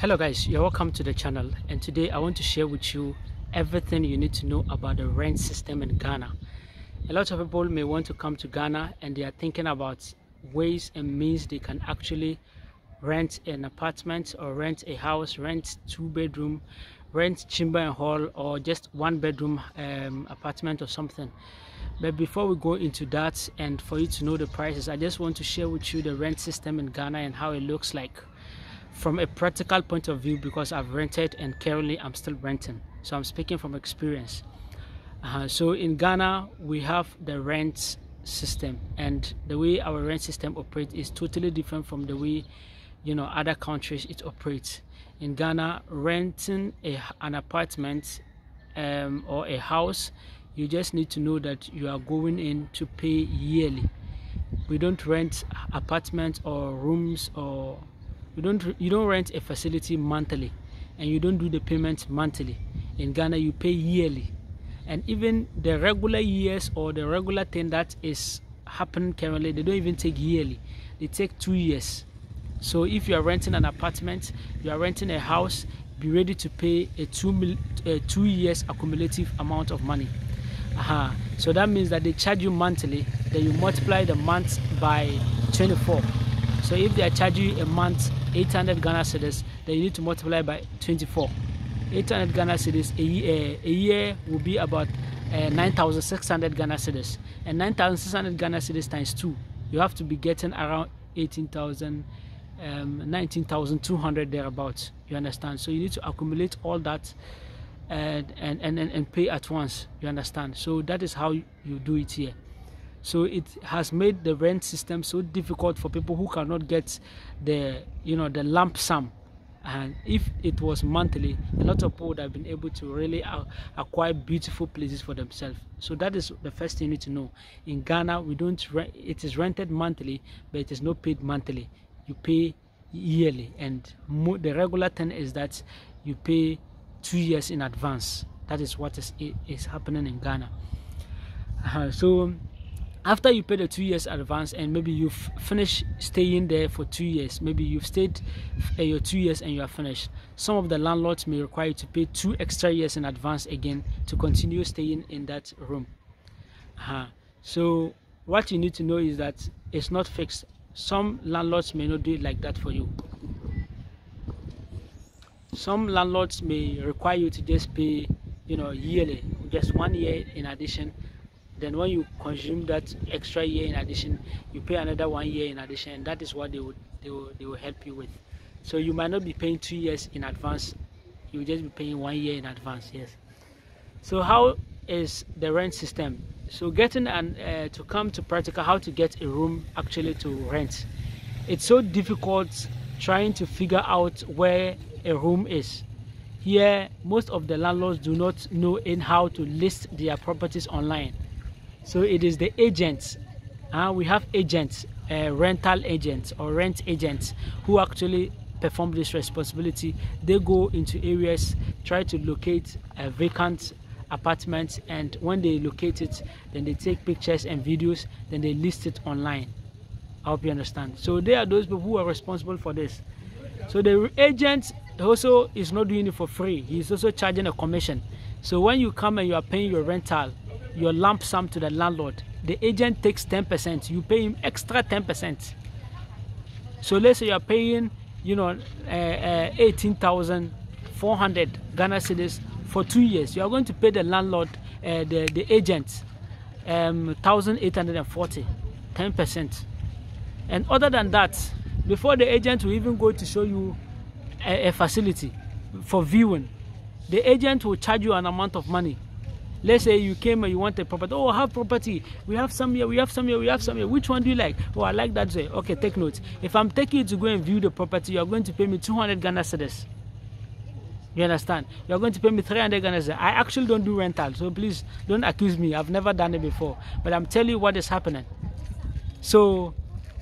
Hello guys, you're welcome to the channel, and today I want to share with you everything you need to know about the rent system in Ghana. A lot of people may want to come to Ghana and they are thinking about ways and means they can actually rent an apartment or rent a house, rent 2-bedroom, rent chamber and hall, or just 1-bedroom apartment or something. But before we go into that, and for you to know the prices, I just want to share with you the rent system in Ghana and how it looks like from a practical point of view, because I've rented and currently I'm still renting, so I'm speaking from experience. So in Ghana we have the rent system, and the way our rent system operates is totally different from the way other countries it operates. In Ghana, renting an apartment or a house, you just need to know that you are going in to pay yearly. We don't rent apartments or rooms, or you don't rent a facility monthly, and you don't do the payments monthly. In Ghana you pay yearly, and even the regular years or the regular thing that is happening currently, they don't even take yearly, they take 2 years. So if you are renting an apartment, you are renting a house, be ready to pay a 2 years accumulative amount of money. So that means that they charge you monthly, then you multiply the month by 24. So if they are charging you a month 800 Ghana cedis, then you need to multiply by 24. 800 Ghana cedis a year will be about 9,600 Ghana cedis, and 9,600 Ghana cedis times 2, you have to be getting around 18,000, 19,200 thereabouts. You understand? So you need to accumulate all that and pay at once. You understand? So that is how you do it here. So it has made the rent system so difficult for people who cannot get the the lump sum. And if it was monthly, a lot of people would have been able to really acquire beautiful places for themselves. So that is the first thing you need to know. In Ghana, we don't rent, it is rented monthly, but it is not paid monthly. You pay yearly, and the regular thing is that you pay 2 years in advance. That is what is happening in Ghana. So after you pay the 2 years advance, and maybe you've finished staying there for 2 years, maybe you've stayed your 2 years and you are finished, some of the landlords may require you to pay 2 extra years in advance again to continue staying in that room. So what you need to know is that it's not fixed. Some landlords may not do it like that for you. Some landlords may require you to just pay yearly, just 1 year in addition. Then when you consume that extra year in addition, you pay another 1 year in addition, and that is what they will help you with. So you might not be paying 2 years in advance, you will just be paying 1 year in advance. Yes. So how is the rent system? So getting to come to practical, how to get a room actually to rent. It's so difficult trying to figure out where a room is. Here, most of the landlords do not know in how to list their properties online. So it is the agents. We have agents, rental agents or rent agents, who actually perform this responsibility. They go into areas, try to locate vacant apartments, and when they locate it, then they take pictures and videos, then they list it online. I hope you understand. So they are those people who are responsible for this. So the agent also is not doing it for free. He's also charging a commission. So when you come and you are paying your rental, your lump sum to the landlord, the agent takes 10%. You pay him extra 10%. So let's say you are paying 18,400 Ghana cedis for 2 years. You are going to pay the landlord, the agent, 1,840, 10%. And other than that, before the agent will even go to show you a facility for viewing, the agent will charge you an amount of money. Let's say you came and you want a property. Oh, I have property. We have some here, we have some here, we have some here. Which one do you like? Oh, I like that way. Okay, take note. If I'm taking you to go and view the property, you are going to pay me 200 Ghana cedis. You understand? You are going to pay me 300 Ghana cedis. I actually don't do rental, so please don't accuse me. I've never done it before. But I'm telling you what is happening. So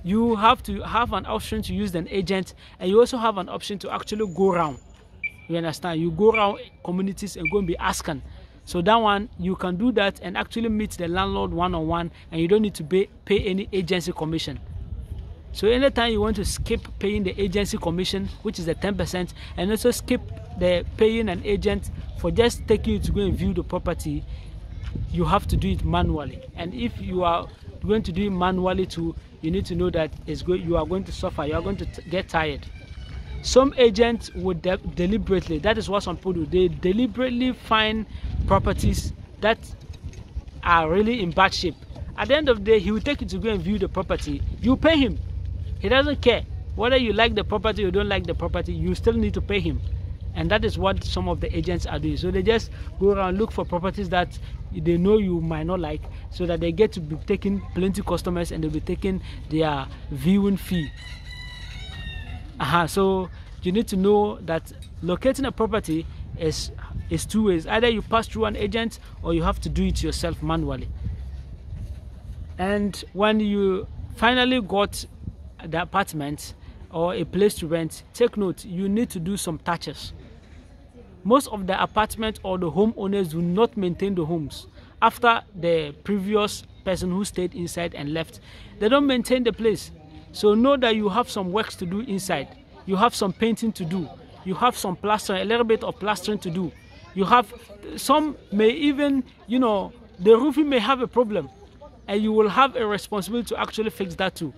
you have to have an option to use an agent, and you also have an option to actually go around. You understand? You go around communities and go and be asking. So that one, you can do that and actually meet the landlord one-on-one, and you don't need to pay any agency commission. So anytime you want to skip paying the agency commission, which is the 10%, and also skip the paying an agent for just taking you to go and view the property, you have to do it manually. And if you are going to do it manually too, you need to know that you are going to suffer, you are going to get tired. Some agents would deliberately, that is what some people do, they deliberately find properties that are really in bad shape. At the end of the day, he will take you to go and view the property. You pay him. He doesn't care whether you like the property or don't like the property. You still need to pay him. And that is what some of the agents are doing. So they just go around, look for properties that they know you might not like, so that they get to be taking plenty customers and they'll be taking their viewing fee. So you need to know that locating a property is two ways. Either you pass through an agent or you have to do it yourself manually. And when you finally got the apartment or a place to rent, take note, you need to do some touches. Most of the apartment or the homeowners do not maintain the homes. After the previous person who stayed inside and left, they don't maintain the place. So know that you have some works to do inside. You have some painting to do. You have some plastering, a little bit of plastering to do. You have, some may even, the roofing may have a problem, and you will have a responsibility to actually fix that too.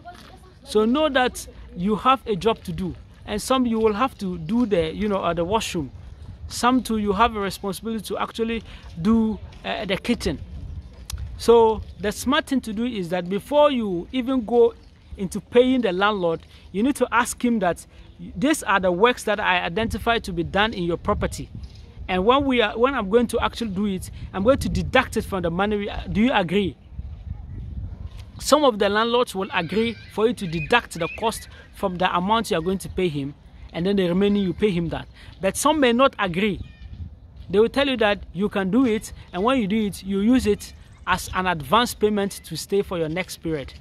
So know that you have a job to do, and some you will have to do the washroom. Some too you have a responsibility to actually do the kitchen. So the smart thing to do is that before you even go into paying the landlord, you need to ask him that these are the works that I identified to be done in your property, and when I'm going to actually do it, I'm going to deduct it from the money. Do you agree? Some of the landlords will agree for you to deduct the cost from the amount you are going to pay him, and then the remaining you pay him that. But some may not agree. They will tell you that you can do it, and when you do it, you use it as an advance payment to stay for your next period.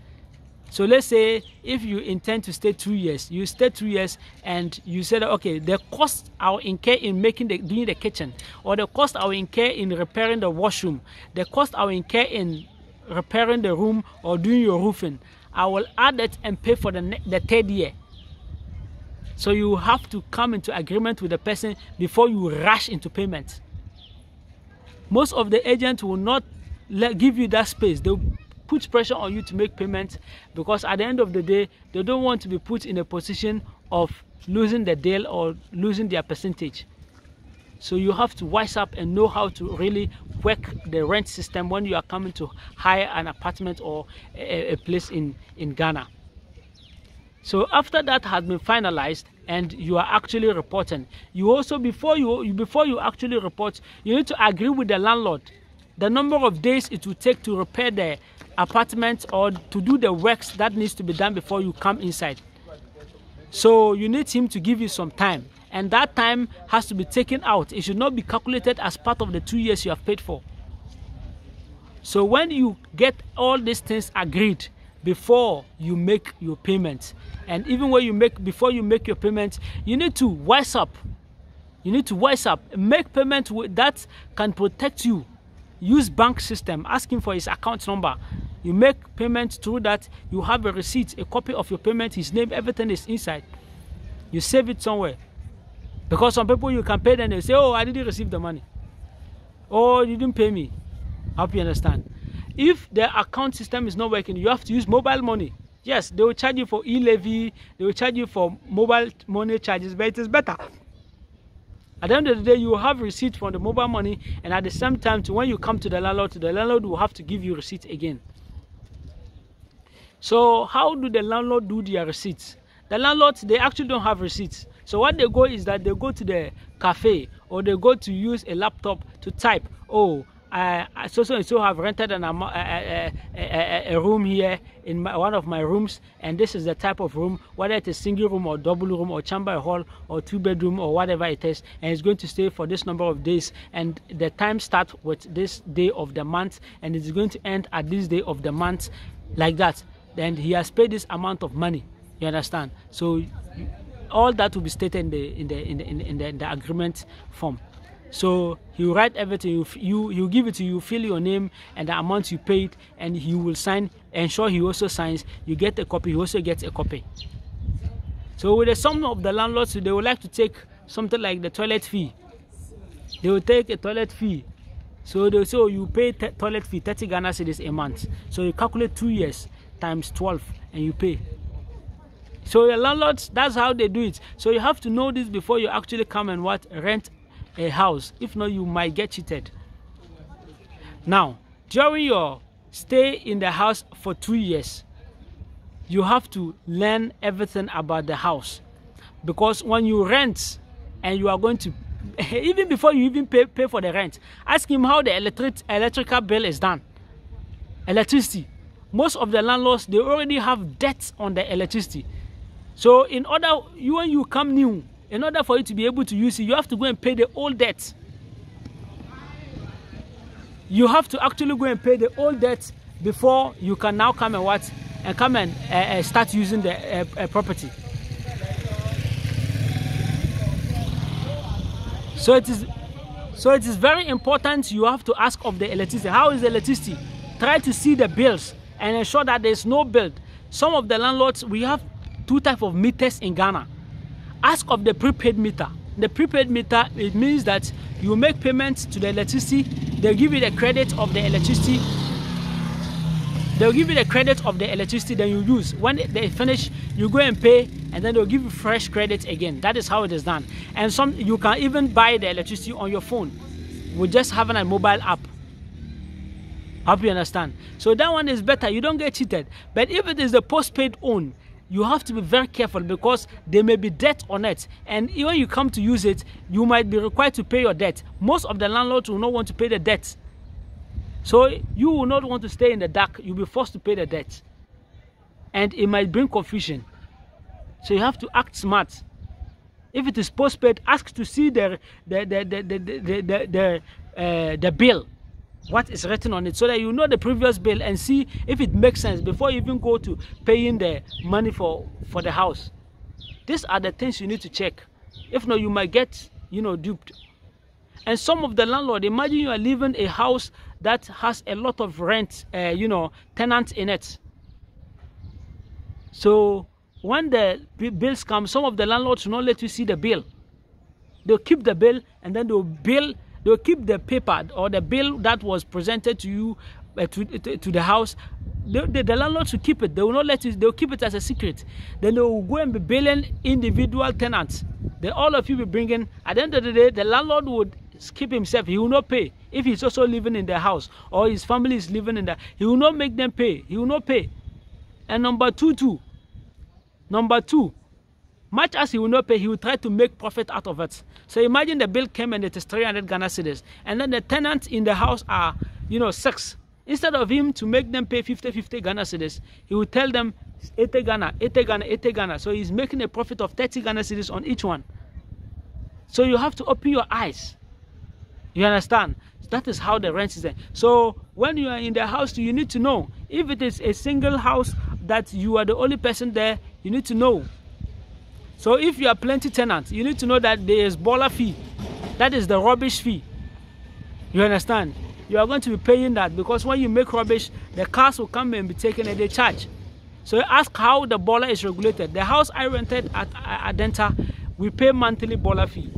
So let's say if you intend to stay 2 years, you stay 2 years, and you said, okay, the cost I will incur in doing the kitchen, or the cost I will incur in repairing the washroom, the cost I will incur in repairing the room or doing your roofing, I will add it and pay for the 3rd year. So you have to come into agreement with the person before you rush into payment. Most of the agents will not give you that space. They'll put pressure on you to make payment, because at the end of the day, they don't want to be put in a position of losing the deal or losing their percentage. So you have to wise up and know how to really work the rent system when you are coming to hire an apartment or a place in Ghana. So after that has been finalized and you are actually reporting, you also, before you actually report, you need to agree with the landlord the number of days it will take to repair the apartment or to do the works that needs to be done before you come inside. So you need him to give you some time, and that time has to be taken out. It should not be calculated as part of the 2 years you have paid for. So when you get all these things agreed before you make your payment, and even when before you make your payment, you need to wise up. You need to wise up. Make payment that can protect you. Use bank system. Ask him for his account number. You make payment through that. You have a receipt, a copy of your payment, his name, everything is inside. You save it somewhere. Because some people, you can pay them, they say, oh, I didn't receive the money. Oh, you didn't pay me. I hope you understand. If the account system is not working, you have to use mobile money. Yes, they will charge you for e-levy, they will charge you for mobile money charges, but it is better. At the end of the day, you will have receipt from the mobile money, and at the same time, when you come to the landlord will have to give you receipt again. So how do the landlord do their receipts? The landlords, they actually don't have receipts. So what they go is that they go to the cafe, or they go to use a laptop to type, oh, so and so have rented a room here in one of my rooms, and this is the type of room, whether it's a single room or double room or chamber hall or 2-bedroom or whatever it is, and it's going to stay for this number of days, and the time starts with this day of the month, and it's going to end at this day of the month, like that. Then he has paid this amount of money. You understand? So all that will be stated in the agreement form. So he will write everything. You give it to you, fill your name and the amount you paid, and he will sign. Ensure he also signs. You get a copy. He also gets a copy. So with some of the landlords, they would like to take something like the toilet fee. They will take a toilet fee. So they say, oh, you pay toilet fee 30 Ghana cedis a month. So you calculate 2 years times 12 and you pay. So the landlords, that's how they do it. So you have to know this before you actually come and rent a house. If not, you might get cheated. Now, during your stay in the house for 2 years, you have to learn everything about the house, because when you rent and you are going to, even before you even pay for the rent, ask him how the electrical bill is done. Electricity. Most of the landlords, they already have debts on the electricity. So when you come new, in order for you to be able to use it, you have to go and pay the old debt. You have to actually go and pay the old debt before you can now come and start using the property. So it is very important. You have to ask of the electricity. How is the electricity? Try to see the bills and ensure that there is no bill. Some of the landlords, we have 2 types of meters in Ghana. Ask of the prepaid meter. The prepaid meter, it means that you make payments to the electricity. They'll give you the credit of the electricity. They'll give you the credit of the electricity that you use. When they finish, you go and pay, and then they'll give you fresh credit again. That is how it is done. And you can even buy the electricity on your phone with just having a mobile app. I hope you understand. So that one is better. You don't get cheated. But if it is the postpaid own, you have to be very careful, because there may be debt on it, and when you come to use it, you might be required to pay your debt. Most of the landlords will not want to pay the debt. So you will not want to stay in the dark. You'll be forced to pay the debt, and it might bring confusion. So you have to act smart. If it is postpaid, ask to see the bill, what is written on it, so that you know the previous bill and see if it makes sense before you even go to paying the money for the house. These are the things you need to check. If not, you might get duped. And some of the landlord, imagine you are living a house that has a lot of rent, tenants in it. So when the bills come, some of the landlords will not let you see the bill. They'll keep the bill, and then they'll keep the paper or the bill that was presented to you to the house. The landlords will keep it. They will not let you. They'll keep it as a secret. Then they will go and be billing individual tenants. Then all of you will bring in. At the end of the day, the landlord would keep himself. He will not pay if he's also living in the house or his family is living in the. He will not make them pay. He will not pay. And number two, much as he will not pay, he will try to make profit out of it. So imagine the bill came and it is 300 Ghana cedis, and then the tenants in the house are, 6. Instead of him to make them pay 50 Ghana cedis, he will tell them 80 Ghana, 80 Ghana, 80 Ghana. So he's making a profit of 30 Ghana cedis on each one. So you have to open your eyes. You understand? That is how the rent is there. So when you are in the house, you need to know. If it is a single house that you are the only person there, you need to know. So if you are plenty tenants, you need to know that there is baller fee. That is the rubbish fee. You understand? You are going to be paying that, because when you make rubbish, the cars will come and be taken and they charge. So ask how the baller is regulated. The house I rented at Adenta, we pay monthly baller fee.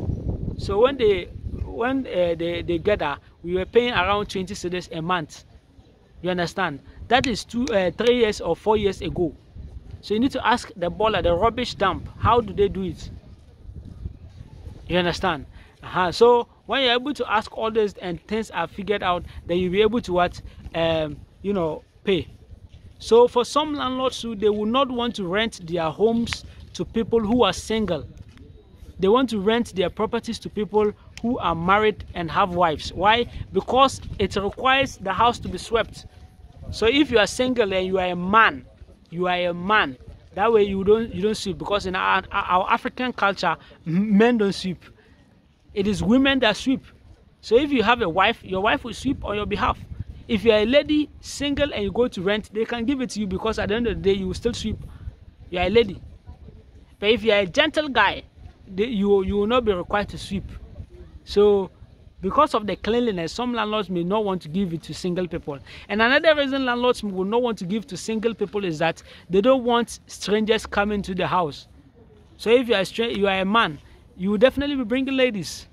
So when they gather, we were paying around 20 cedis a month. You understand? That is 3 years or 4 years ago. So you need to ask the baller, the rubbish dump, how do they do it? You understand? So when you're able to ask all this and things are figured out, then you'll be able to pay. So for some landlords who, they will not want to rent their homes to people who are single. They want to rent their properties to people who are married and have wives. Why? Because it requires the house to be swept. So if you are single and you are a man, that way you don't sweep, because in our African culture, men don't sweep. It is women that sweep. So if you have a wife, your wife will sweep on your behalf. If you are a lady single and you go to rent, they can give it to you, because at the end of the day you will still sweep. You are a lady. But if you are a gentle guy, you will not be required to sweep. So because of the cleanliness, some landlords may not want to give it to single people. And another reason landlords will not want to give to single people is that they don't want strangers coming to the house. So if you are a man, you will definitely be bringing ladies.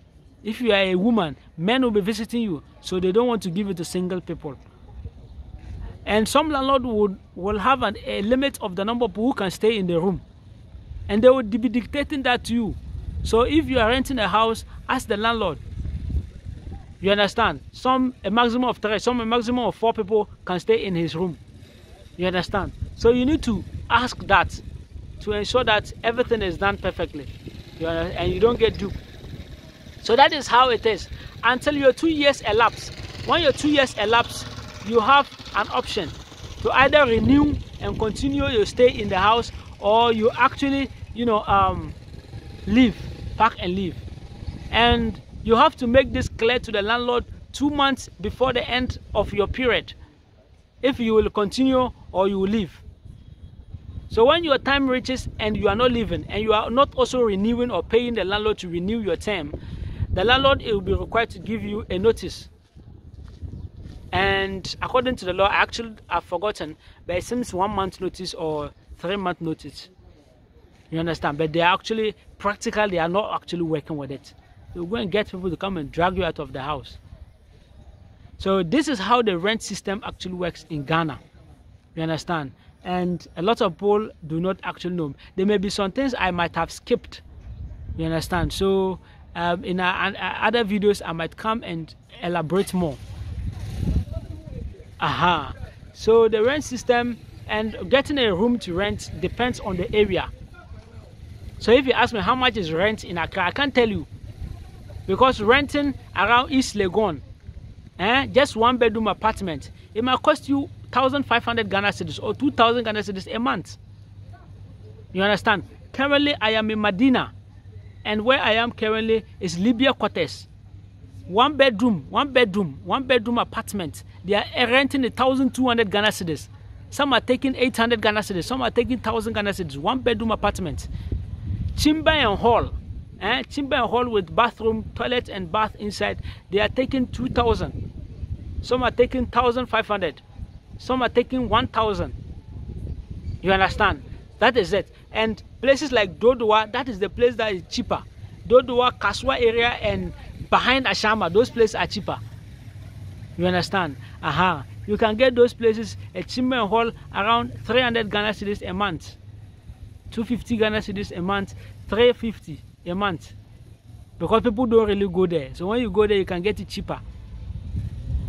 If you are a woman, men will be visiting you, so they don't want to give it to single people. And some landlord will have a limit of the number of people who can stay in the room, and they will be dictating that to you. So if you are renting a house, ask the landlord. You understand? Some a maximum of 3, some a maximum of 4 people can stay in his room. You understand? So you need to ask that to ensure that everything is done perfectly, and you don't get duped. So that is how it is until your 2 years elapse. When your 2 years elapse, you have an option to either renew and continue your stay in the house, or you actually, leave, pack and leave. And you have to make this clear to the landlord 2 months before the end of your period, if you will continue or you will leave. So when your time reaches and you are not leaving, and you are not also renewing or paying the landlord to renew your term, the landlord will be required to give you a notice. And according to the law, I've forgotten, but it seems 1 month notice or 3 month notice. You understand? But they are actually, practically, they are not actually working with it. You're going to get people to come and drag you out of the house. So this is how the rent system actually works in Ghana. You understand? And a lot of people do not actually know. There may be some things I might have skipped. You understand? So in other videos, I might come and elaborate more. So the rent system and getting a room to rent depends on the area. So if you ask me how much is rent in Accra, I can't tell you, because renting around East Legon, just 1-bedroom apartment, it might cost you 1,500 Ghana cedis or 2,000 Ghana cedis a month. You understand? Currently, I am in Medina, and where I am currently is Libya quarters. 1-bedroom apartment. They are renting 1,200 Ghana cedis. Some are taking 800 Ghana cedis. Some are taking 1,000 Ghana cedis. 1-bedroom apartment. Chamber and hall. Chamber and hall with bathroom, toilet and bath inside. They are taking 2,000. Some are taking 1,500. Some are taking 1,000. You understand? That is it. And places like Dodowa, that is the place that is cheaper. Dodowa, Kaswa area, and behind Ashama, those places are cheaper. You understand? You can get those places, a chamber and hall, around 300 Ghana cedis a month, 250 Ghana cedis a month, 350 a month, because people don't really go there. So when you go there, you can get it cheaper.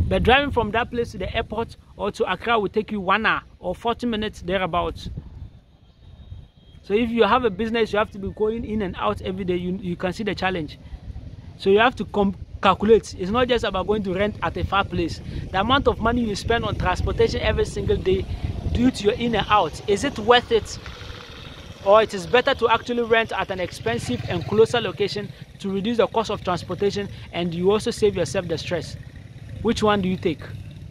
But driving from that place to the airport or to Accra will take you 1 hour or 40 minutes thereabouts. So if you have a business, you have to be going in and out every day. You can see the challenge. So you have to calculate. It's not just about going to rent at a far place. The amount of money you spend on transportation every single day due to your in and out, is it worth it? Or it is better to actually rent at an expensive and closer location to reduce the cost of transportation, and you also save yourself the stress. Which one do you take?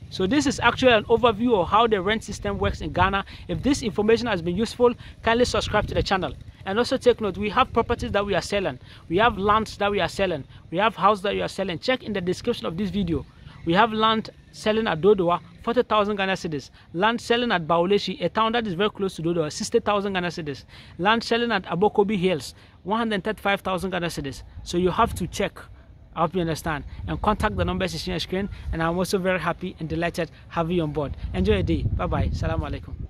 So this is actually an overview of how the rent system works in Ghana. If this information has been useful, kindly subscribe to the channel. And also take note, we have properties that we are selling. We have lands that we are selling. We have houses that we are selling. Check in the description of this video. We have land selling at Dodowa, 40,000 Ghana cedis. Land selling at BAWALESHIE, a town that is very close to Dodowa, 60,000 Ghana cedis. Land selling at ABOKOBI Hills, 135,000 Ghana cedis. So you have to check. I hope you understand, and contact the numbers on your screen. And I'm also very happy and delighted having you on board. Enjoy your day. Bye bye. Assalamu alaikum.